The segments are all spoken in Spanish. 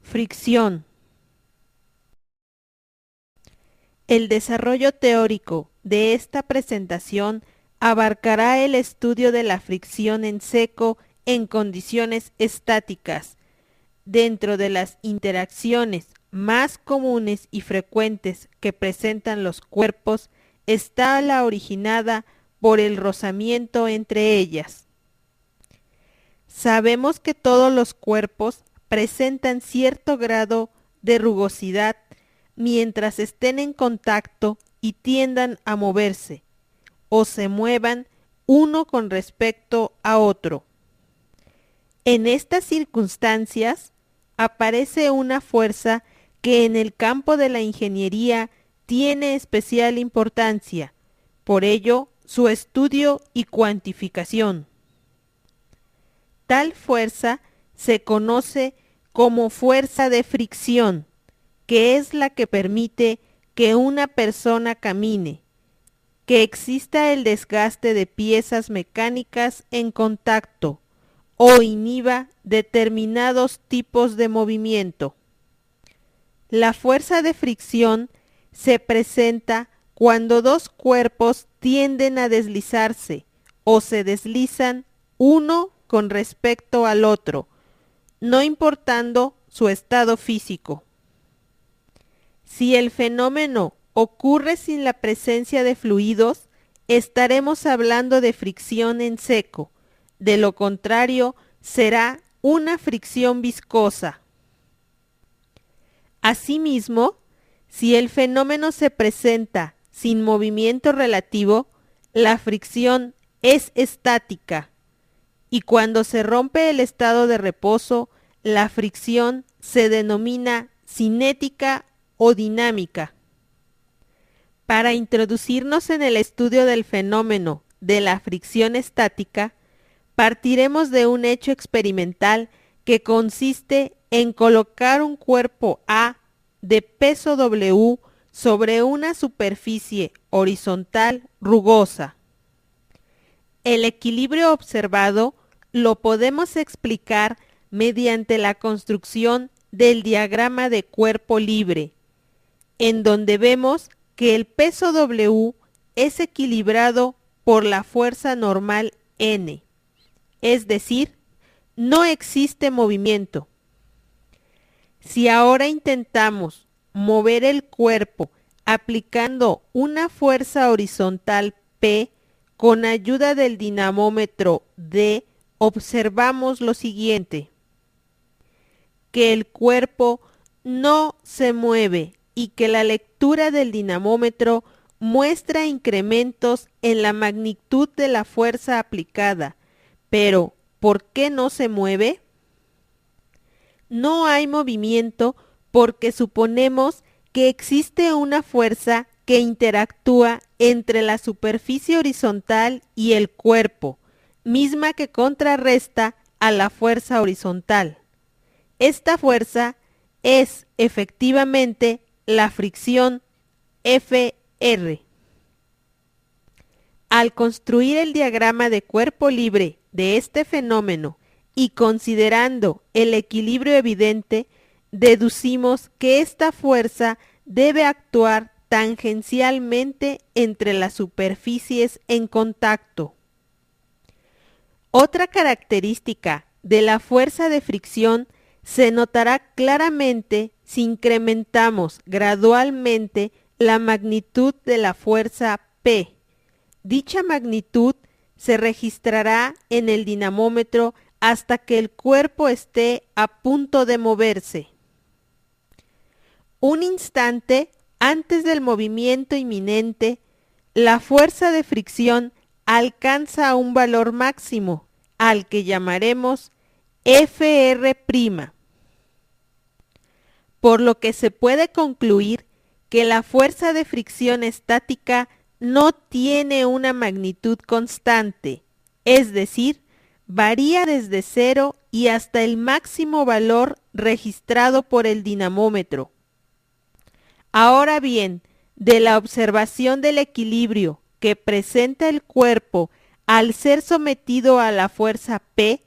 Fricción. El desarrollo teórico de esta presentación abarcará el estudio de la fricción en seco en condiciones estáticas. Dentro de las interacciones más comunes y frecuentes que presentan los cuerpos está la originada por el rozamiento entre ellas. Sabemos que todos los cuerpos presentan cierto grado de rugosidad mientras estén en contacto y tiendan a moverse o se muevan uno con respecto a otro. En estas circunstancias aparece una fuerza que en el campo de la ingeniería tiene especial importancia, por ello su estudio y cuantificación. Tal fuerza se conoce como fuerza de fricción, que es la que permite que una persona camine, que exista el desgaste de piezas mecánicas en contacto o inhiba determinados tipos de movimiento. La fuerza de fricción se presenta cuando dos cuerpos tienden a deslizarse o se deslizan uno con respecto al otro, no importando su estado físico. Si el fenómeno ocurre sin la presencia de fluidos, estaremos hablando de fricción en seco. De lo contrario, será una fricción viscosa. Asimismo, si el fenómeno se presenta sin movimiento relativo, la fricción es estática. Y cuando se rompe el estado de reposo, la fricción se denomina cinética o dinámica. Para introducirnos en el estudio del fenómeno de la fricción estática, partiremos de un hecho experimental que consiste en colocar un cuerpo A de peso W sobre una superficie horizontal rugosa. El equilibrio observado lo podemos explicar mediante la construcción del diagrama de cuerpo libre, en donde vemos que el peso W es equilibrado por la fuerza normal N, es decir, no existe movimiento. Si ahora intentamos mover el cuerpo aplicando una fuerza horizontal P con ayuda del dinamómetro D, observamos lo siguiente: que el cuerpo no se mueve y que la lectura del dinamómetro muestra incrementos en la magnitud de la fuerza aplicada. Pero, ¿por qué no se mueve? No hay movimiento porque suponemos que existe una fuerza que interactúa entre la superficie horizontal y el cuerpo, misma que contrarresta a la fuerza horizontal. Esta fuerza es efectivamente la fricción Fr. Al construir el diagrama de cuerpo libre de este fenómeno y considerando el equilibrio evidente, deducimos que esta fuerza debe actuar tangencialmente entre las superficies en contacto. Otra característica de la fuerza de fricción se notará claramente si incrementamos gradualmente la magnitud de la fuerza P. Dicha magnitud se registrará en el dinamómetro hasta que el cuerpo esté a punto de moverse. Un instante antes del movimiento inminente, la fuerza de fricción alcanza un valor máximo, al que llamaremos Fr', por lo que se puede concluir que la fuerza de fricción estática no tiene una magnitud constante, es decir, varía desde 0 y hasta el máximo valor registrado por el dinamómetro. Ahora bien, de la observación del equilibrio que presenta el cuerpo al ser sometido a la fuerza P,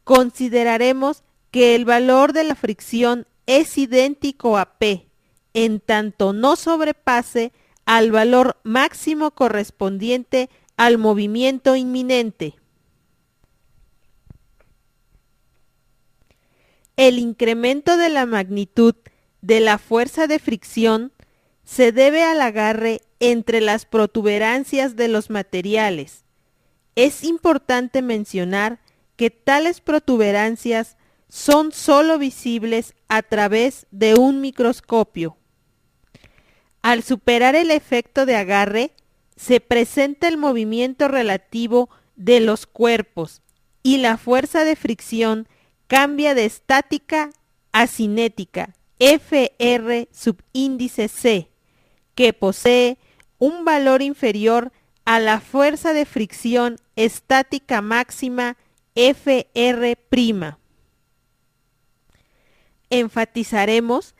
consideraremos que el valor de la fricción es idéntico a P, en tanto no sobrepase al valor máximo correspondiente al movimiento inminente. El incremento de la magnitud de la fuerza de fricción se debe al agarre entre las protuberancias de los materiales. Es importante mencionar que tales protuberancias son sólo visibles a través de un microscopio. Al superar el efecto de agarre, se presenta el movimiento relativo de los cuerpos y la fuerza de fricción cambia de estática a cinética, Fr subíndice C, que posee un valor inferior a la fuerza de fricción estática máxima Fr'. Enfatizaremos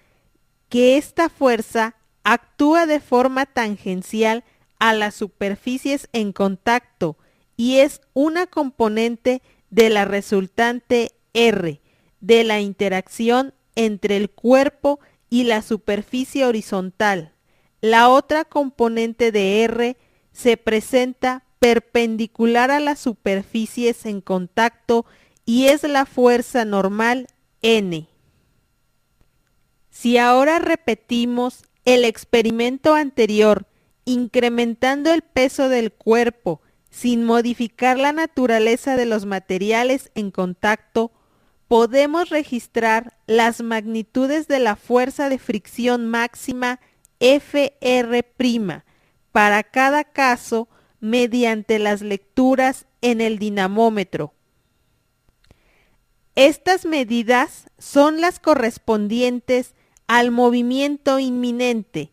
que esta fuerza actúa de forma tangencial a las superficies en contacto y es una componente de la resultante R, de la interacción entre el cuerpo y la superficie horizontal. La otra componente de R se presenta perpendicular a las superficies en contacto y es la fuerza normal N. Si ahora repetimos el experimento anterior, incrementando el peso del cuerpo sin modificar la naturaleza de los materiales en contacto, podemos registrar las magnitudes de la fuerza de fricción máxima Fr' para cada caso mediante las lecturas en el dinamómetro. Estas medidas son las correspondientes al movimiento inminente.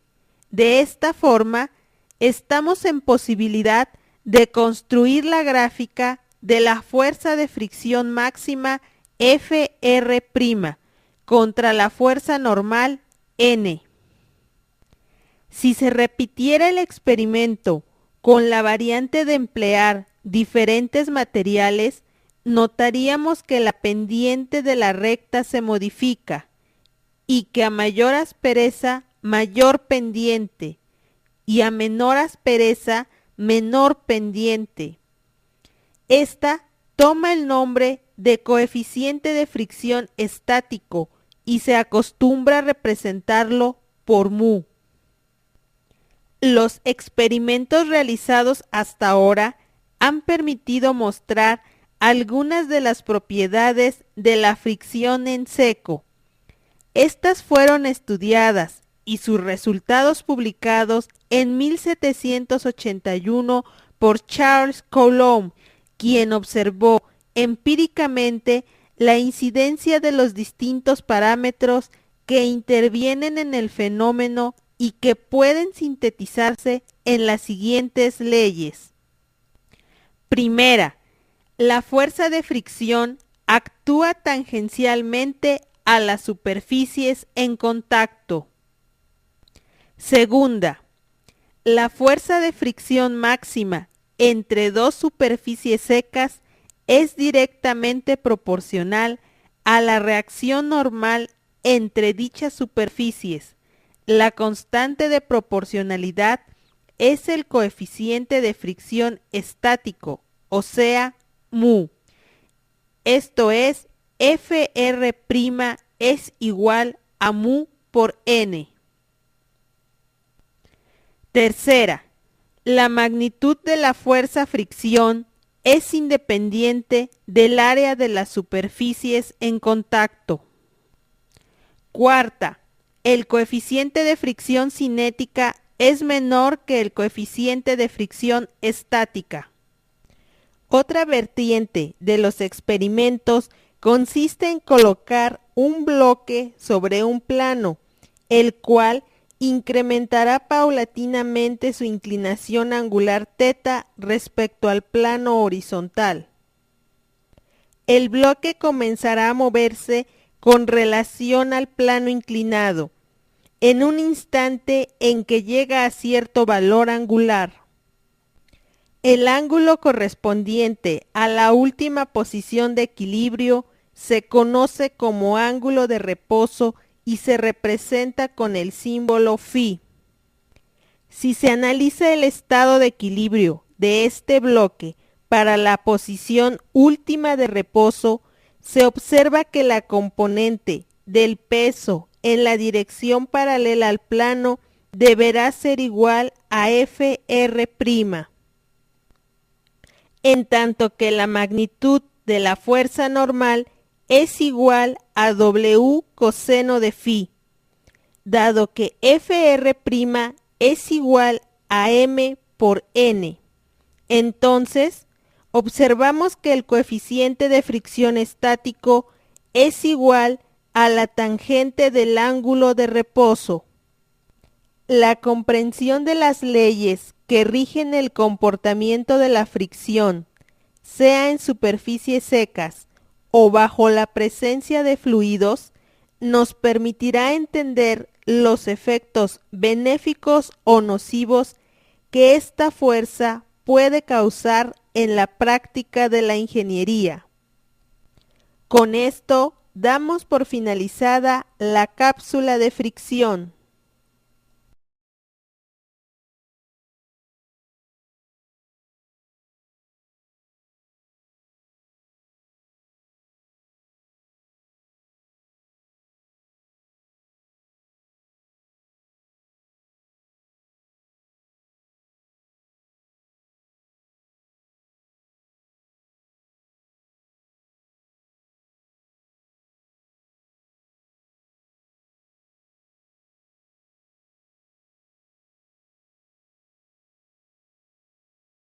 De esta forma, estamos en posibilidad de construir la gráfica de la fuerza de fricción máxima Fr' contra la fuerza normal N. Si se repitiera el experimento con la variante de emplear diferentes materiales, notaríamos que la pendiente de la recta se modifica y que a mayor aspereza, mayor pendiente, y a menor aspereza, menor pendiente. Esta toma el nombre de coeficiente de fricción estático y se acostumbra a representarlo por mu. Los experimentos realizados hasta ahora han permitido mostrar algunas de las propiedades de la fricción en seco. Estas fueron estudiadas y sus resultados publicados en 1781 por Charles Coulomb, quien observó empíricamente la incidencia de los distintos parámetros que intervienen en el fenómeno y que pueden sintetizarse en las siguientes leyes. Primera, la fuerza de fricción actúa tangencialmente a las superficies en contacto. Segunda, la fuerza de fricción máxima entre dos superficies secas es directamente proporcional a la reacción normal entre dichas superficies. La constante de proporcionalidad es el coeficiente de fricción estático, o sea, mu. Esto es, Fr' es igual a mu por n. Tercera, la magnitud de la fuerza fricción es independiente del área de las superficies en contacto. Cuarta, el coeficiente de fricción cinética es menor que el coeficiente de fricción estática. Otra vertiente de los experimentos consiste en colocar un bloque sobre un plano, el cual incrementará paulatinamente su inclinación angular θ respecto al plano horizontal. El bloque comenzará a moverse con relación al plano inclinado, en un instante en que llega a cierto valor angular. El ángulo correspondiente a la última posición de equilibrio se conoce como ángulo de reposo y se representa con el símbolo φ. Si se analiza el estado de equilibrio de este bloque para la posición última de reposo, se observa que la componente del peso en la dirección paralela al plano deberá ser igual a Fr', en tanto que la magnitud de la fuerza normal es igual a W coseno de φ, dado que Fr' es igual a m por n. Entonces, observamos que el coeficiente de fricción estático es igual a la tangente del ángulo de reposo. La comprensión de las leyes que rigen el comportamiento de la fricción, sea en superficies secas o bajo la presencia de fluidos, nos permitirá entender los efectos benéficos o nocivos que esta fuerza puede causar en la práctica de la ingeniería. Con esto damos por finalizada la cápsula de fricción.